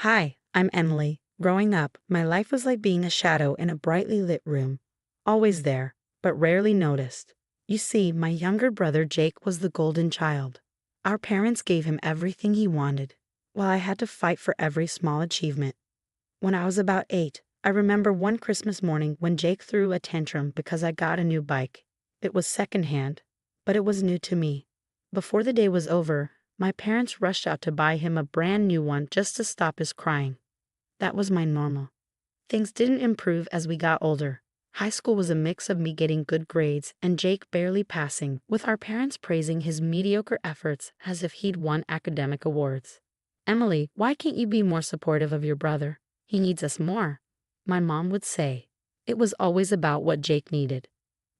Hi, I'm Emily. Growing up, my life was like being a shadow in a brightly lit room. Always there, but rarely noticed. You see, my younger brother Jake was the golden child. Our parents gave him everything he wanted, while I had to fight for every small achievement. When I was about 8, I remember one Christmas morning when Jake threw a tantrum because I got a new bike. It was secondhand, but it was new to me. Before the day was over, my parents rushed out to buy him a brand new one just to stop his crying. That was my normal. Things didn't improve as we got older. High school was a mix of me getting good grades and Jake barely passing, with our parents praising his mediocre efforts as if he'd won academic awards. Emily, why can't you be more supportive of your brother? He needs us more, my mom would say. It was always about what Jake needed.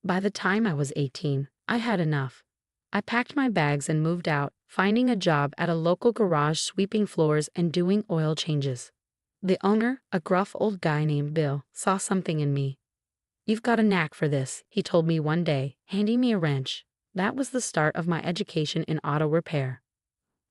By the time I was 18, I had enough. I packed my bags and moved out, finding a job at a local garage sweeping floors and doing oil changes. The owner, a gruff old guy named Bill, saw something in me. "You've got a knack for this," he told me one day, handing me a wrench. That was the start of my education in auto repair.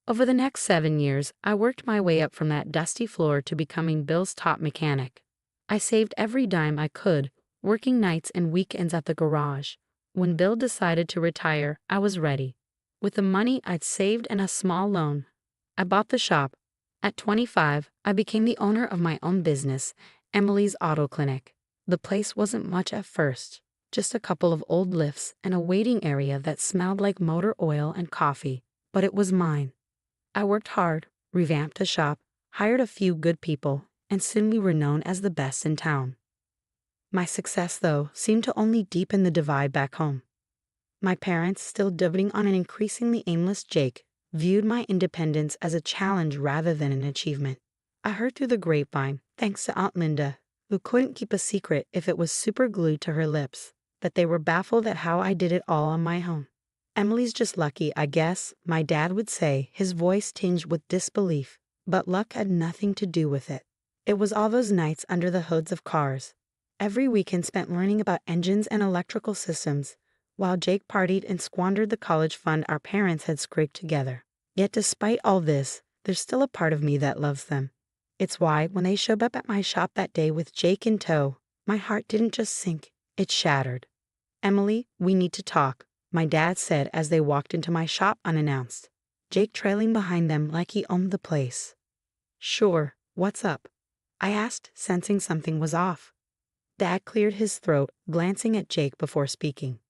Over the next 7 years, I worked my way up from that dusty floor to becoming Bill's top mechanic. I saved every dime I could, working nights and weekends at the garage. When Bill decided to retire, I was ready. With the money I'd saved and a small loan, I bought the shop. At 25, I became the owner of my own business, Emily's Auto Clinic. The place wasn't much at first, just a couple of old lifts and a waiting area that smelled like motor oil and coffee, but it was mine. I worked hard, revamped the shop, hired a few good people, and soon we were known as the best in town. My success, though, seemed to only deepen the divide back home. My parents, still doting on an increasingly aimless Jake, viewed my independence as a challenge rather than an achievement. I heard through the grapevine, thanks to Aunt Linda, who couldn't keep a secret if it was super glued to her lips, that they were baffled at how I did it all on my own. "Emily's just lucky, I guess," my dad would say, his voice tinged with disbelief, but luck had nothing to do with it. It was all those nights under the hoods of cars. Every weekend spent learning about engines and electrical systems, while Jake partied and squandered the college fund our parents had scraped together. Yet despite all this, there's still a part of me that loves them. It's why, when they showed up at my shop that day with Jake in tow, my heart didn't just sink, it shattered. "Emily, we need to talk," my dad said as they walked into my shop unannounced, Jake trailing behind them like he owned the place. "Sure, what's up?" I asked, sensing something was off. Dad cleared his throat, glancing at Jake before speaking.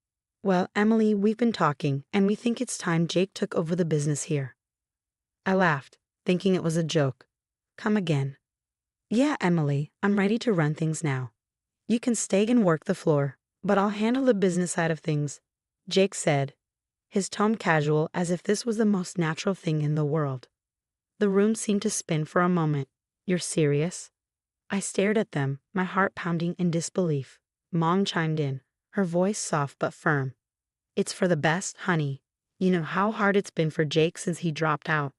"Well, Emily, we've been talking, and we think it's time Jake took over the business here." I laughed, thinking it was a joke. "Come again." "Yeah, Emily, I'm ready to run things now. You can stay and work the floor, but I'll handle the business side of things," Jake said, his tone casual as if this was the most natural thing in the world. The room seemed to spin for a moment. "You're serious?" I stared at them, my heart pounding in disbelief. Mom chimed in, her voice soft but firm. "It's for the best, honey. You know how hard it's been for Jake since he dropped out.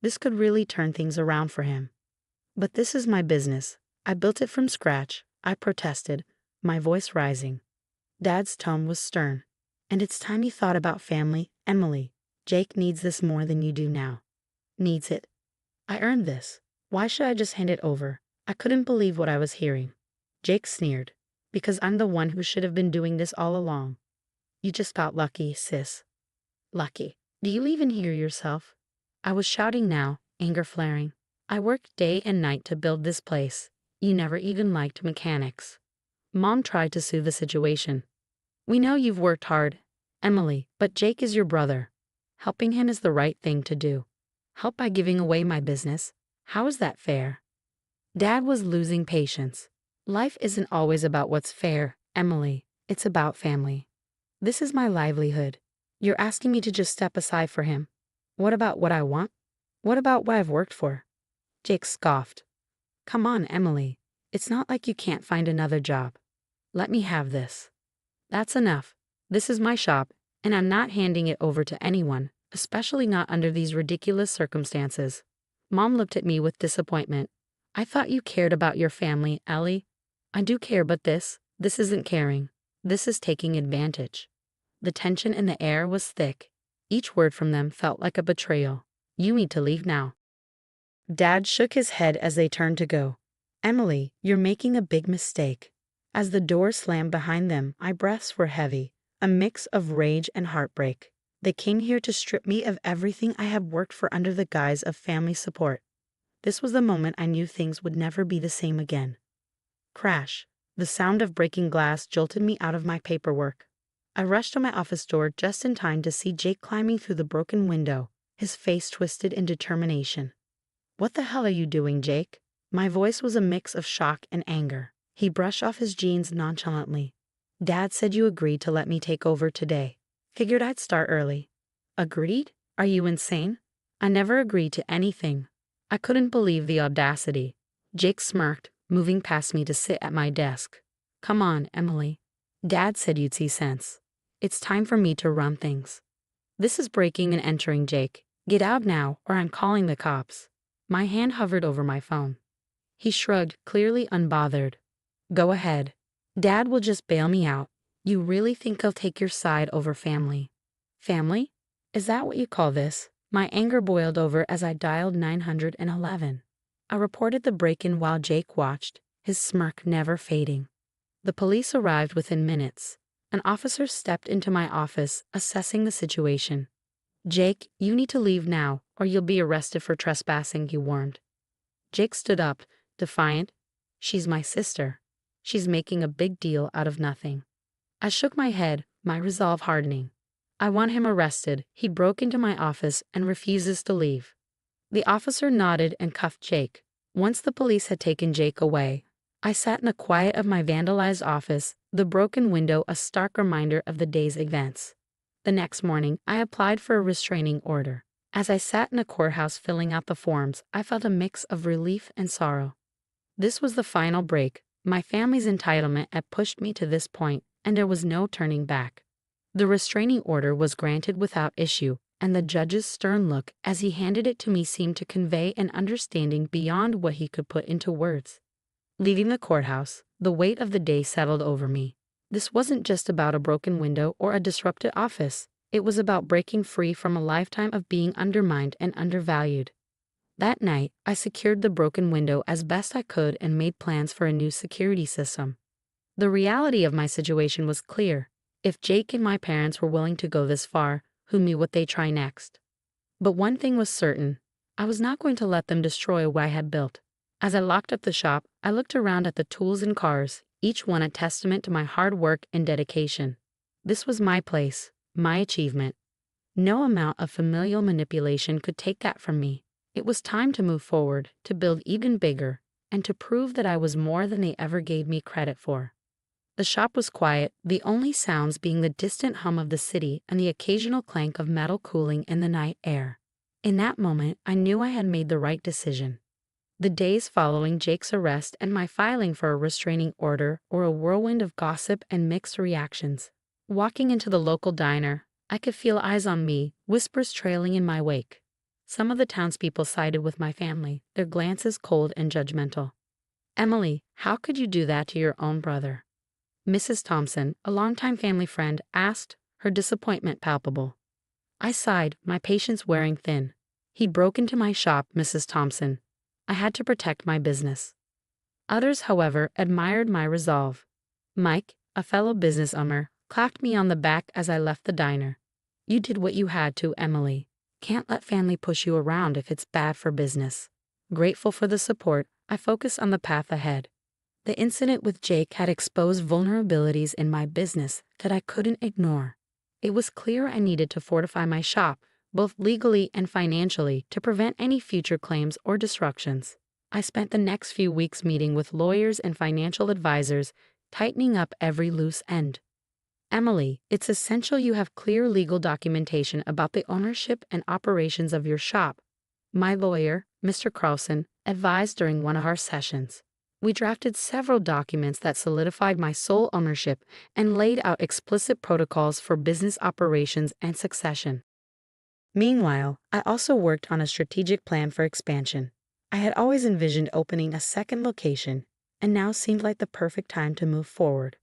This could really turn things around for him." "But this is my business. I built it from scratch," I protested, my voice rising. Dad's tone was stern. "And it's time you thought about family, Emily. Jake needs this more than you do now." "Needs it? I earned this. Why should I just hand it over?" I couldn't believe what I was hearing. Jake sneered. "Because I'm the one who should have been doing this all along." "You just got lucky, sis." "Lucky? Do you even hear yourself?" I was shouting now, anger flaring. "I worked day and night to build this place. You never even liked mechanics." Mom tried to soothe the situation. "We know you've worked hard, Emily, but Jake is your brother. Helping him is the right thing to do. Help by giving away my business. How is that fair?" Dad was losing patience. "Life isn't always about what's fair, Emily. It's about family. This is my livelihood. You're asking me to just step aside for him. What about what I want? What about what I've worked for?" Jake scoffed. "Come on, Emily. It's not like you can't find another job. Let me have this." "That's enough. This is my shop, and I'm not handing it over to anyone, especially not under these ridiculous circumstances." Mom looked at me with disappointment. "I thought you cared about your family, Ellie." "I do care, but this isn't caring. This is taking advantage." The tension in the air was thick. Each word from them felt like a betrayal. "You need to leave now." Dad shook his head as they turned to go. Emily, you're making a big mistake. As the door slammed behind them, my breaths were heavy, a mix of rage and heartbreak. They came here to strip me of everything I had worked for under the guise of family support. This was the moment I knew things would never be the same again. Crash. The sound of breaking glass jolted me out of my paperwork. I rushed to my office door just in time to see Jake climbing through the broken window, his face twisted in determination. "What the hell are you doing, Jake?" My voice was a mix of shock and anger. He brushed off his jeans nonchalantly. "Dad said you agreed to let me take over today. Figured I'd start early." "Agreed? Are you insane?" "I never agreed to anything." I couldn't believe the audacity. Jake smirked, moving past me to sit at my desk. "Come on, Emily. Dad said you'd see sense. It's time for me to run things." "This is breaking and entering, Jake. Get out now, or I'm calling the cops." My hand hovered over my phone. He shrugged, clearly unbothered. "Go ahead. Dad will just bail me out. You really think I'll take your side over family?" "Family? Is that what you call this?" My anger boiled over as I dialed 911. I reported the break-in while Jake watched, his smirk never fading. The police arrived within minutes. An officer stepped into my office, assessing the situation. "Jake, you need to leave now, or you'll be arrested for trespassing," he warned. Jake stood up, defiant. "She's my sister. She's making a big deal out of nothing." I shook my head, my resolve hardening. "I want him arrested. He broke into my office and refuses to leave." The officer nodded and cuffed Jake. Once the police had taken Jake away, I sat in the quiet of my vandalized office, the broken window a stark reminder of the day's events. The next morning, I applied for a restraining order. As I sat in a courthouse filling out the forms, I felt a mix of relief and sorrow. This was the final break. My family's entitlement had pushed me to this point, and there was no turning back. The restraining order was granted without issue, and the judge's stern look as he handed it to me seemed to convey an understanding beyond what he could put into words. Leaving the courthouse, the weight of the day settled over me. This wasn't just about a broken window or a disrupted office. It was about breaking free from a lifetime of being undermined and undervalued. That night, I secured the broken window as best I could and made plans for a new security system. The reality of my situation was clear. If Jake and my parents were willing to go this far, who knew what they'd try next? But one thing was certain. I was not going to let them destroy what I had built. As I locked up the shop, I looked around at the tools and cars, each one a testament to my hard work and dedication. This was my place, my achievement. No amount of familial manipulation could take that from me. It was time to move forward, to build even bigger, and to prove that I was more than they ever gave me credit for. The shop was quiet, the only sounds being the distant hum of the city and the occasional clank of metal cooling in the night air. In that moment, I knew I had made the right decision. The days following Jake's arrest and my filing for a restraining order were a whirlwind of gossip and mixed reactions. Walking into the local diner, I could feel eyes on me, whispers trailing in my wake. Some of the townspeople sided with my family, their glances cold and judgmental. "Emily, how could you do that to your own brother?" Mrs. Thompson, a longtime family friend, asked, her disappointment palpable. I sighed, my patience wearing thin. "He broke into my shop, Mrs. Thompson. I had to protect my business." Others, however, admired my resolve. Mike, a fellow business owner, clapped me on the back as I left the diner. "You did what you had to, Emily. Can't let family push you around if it's bad for business." Grateful for the support, I focused on the path ahead. The incident with Jake had exposed vulnerabilities in my business that I couldn't ignore. It was clear I needed to fortify my shop, both legally and financially, to prevent any future claims or disruptions. I spent the next few weeks meeting with lawyers and financial advisors, tightening up every loose end. "Emily, it's essential you have clear legal documentation about the ownership and operations of your shop," my lawyer, Mr. Carlson, advised during one of our sessions. We drafted several documents that solidified my sole ownership and laid out explicit protocols for business operations and succession. Meanwhile, I also worked on a strategic plan for expansion. I had always envisioned opening a second location, and now seemed like the perfect time to move forward.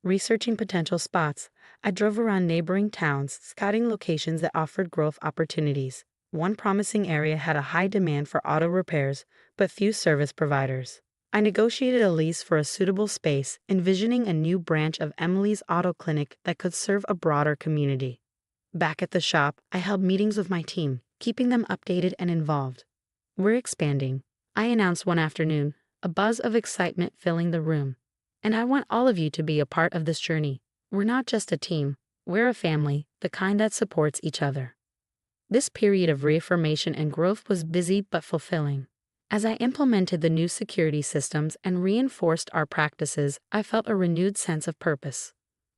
Researching potential spots, I drove around neighboring towns, scouting locations that offered growth opportunities. One promising area had a high demand for auto repairs, but few service providers. I negotiated a lease for a suitable space, envisioning a new branch of Emily's auto clinic that could serve a broader community. Back at the shop, I held meetings with my team, keeping them updated and involved. "We're expanding," I announced one afternoon, a buzz of excitement filling the room. "And I want all of you to be a part of this journey. We're not just a team, we're a family, the kind that supports each other." This period of reaffirmation and growth was busy but fulfilling. As I implemented the new security systems and reinforced our practices, I felt a renewed sense of purpose.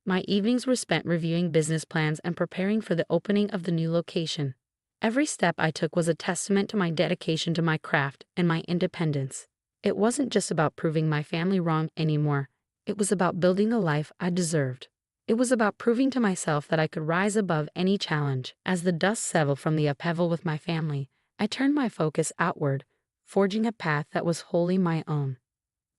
My evenings were spent reviewing business plans and preparing for the opening of the new location. Every step I took was a testament to my dedication to my craft and my independence. It wasn't just about proving my family wrong anymore. It was about building a life I deserved. It was about proving to myself that I could rise above any challenge. As the dust settled from the upheaval with my family, I turned my focus outward, forging a path that was wholly my own.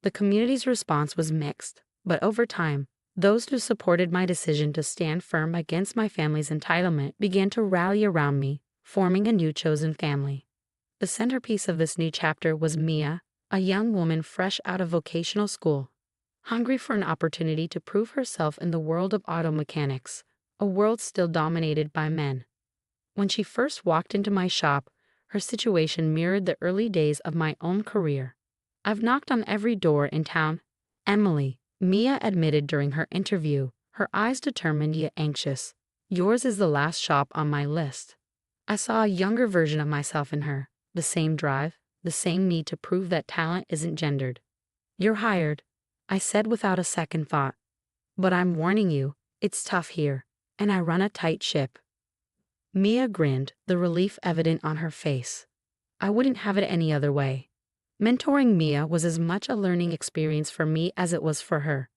The community's response was mixed, but over time, those who supported my decision to stand firm against my family's entitlement began to rally around me, forming a new chosen family. The centerpiece of this new chapter was Mia, a young woman fresh out of vocational school, hungry for an opportunity to prove herself in the world of auto mechanics, a world still dominated by men. When she first walked into my shop, her situation mirrored the early days of my own career. "I've knocked on every door in town, Emily," Mia admitted during her interview, her eyes determined yet anxious. "Yours is the last shop on my list." I saw a younger version of myself in her, the same drive, the same need to prove that talent isn't gendered. "You're hired," I said without a second thought. "But I'm warning you, it's tough here, and I run a tight ship." Mia grinned, the relief evident on her face. I wouldn't have it any other way. Mentoring Mia was as much a learning experience for me as it was for her.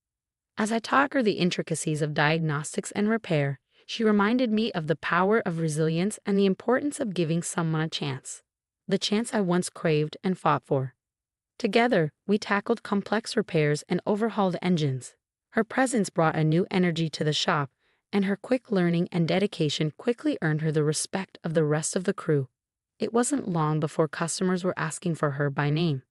As I taught her the intricacies of diagnostics and repair, she reminded me of the power of resilience and the importance of giving someone a chance. The chance I once craved and fought for. Together, we tackled complex repairs and overhauled engines. Her presence brought a new energy to the shop, and her quick learning and dedication quickly earned her the respect of the rest of the crew. It wasn't long before customers were asking for her by name.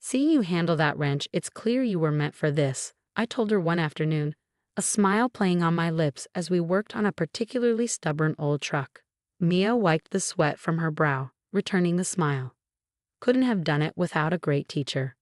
"Seeing you handle that wrench, it's clear you were meant for this," I told her one afternoon, a smile playing on my lips as we worked on a particularly stubborn old truck. Mia wiped the sweat from her brow, returning the smile. "Couldn't have done it without a great teacher."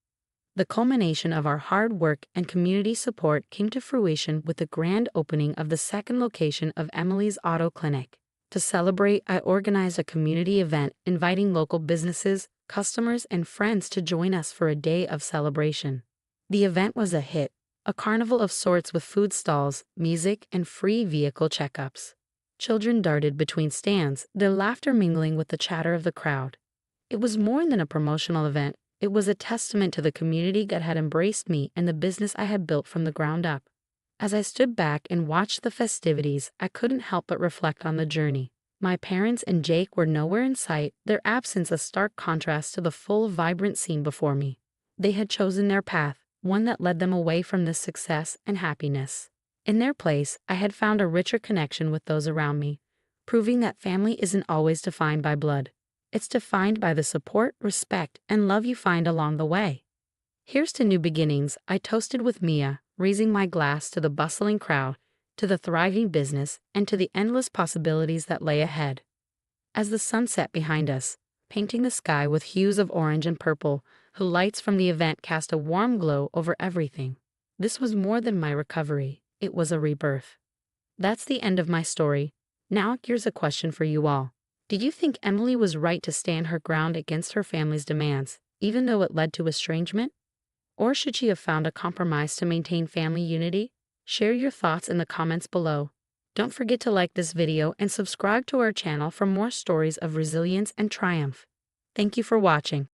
The culmination of our hard work and community support came to fruition with the grand opening of the second location of Emily's Auto Clinic. To celebrate, I organized a community event inviting local businesses, customers, and friends to join us for a day of celebration. The event was a hit, a carnival of sorts with food stalls, music, and free vehicle checkups. Children darted between stands, their laughter mingling with the chatter of the crowd. It was more than a promotional event. It was a testament to the community that had embraced me and the business I had built from the ground up. As I stood back and watched the festivities, I couldn't help but reflect on the journey. My parents and Jake were nowhere in sight, their absence a stark contrast to the full, vibrant scene before me. They had chosen their path, one that led them away from this success and happiness. In their place, I had found a richer connection with those around me, proving that family isn't always defined by blood. It's defined by the support, respect, and love you find along the way. Here's to new beginnings, I toasted with Mia, raising my glass to the bustling crowd, to the thriving business, and to the endless possibilities that lay ahead. As the sun set behind us, painting the sky with hues of orange and purple, the lights from the event cast a warm glow over everything. This was more than my recovery, it was a rebirth. That's the end of my story. Now here's a question for you all. Do you think Emily was right to stand her ground against her family's demands, even though it led to estrangement? Or should she have found a compromise to maintain family unity? Share your thoughts in the comments below. Don't forget to like this video and subscribe to our channel for more stories of resilience and triumph. Thank you for watching.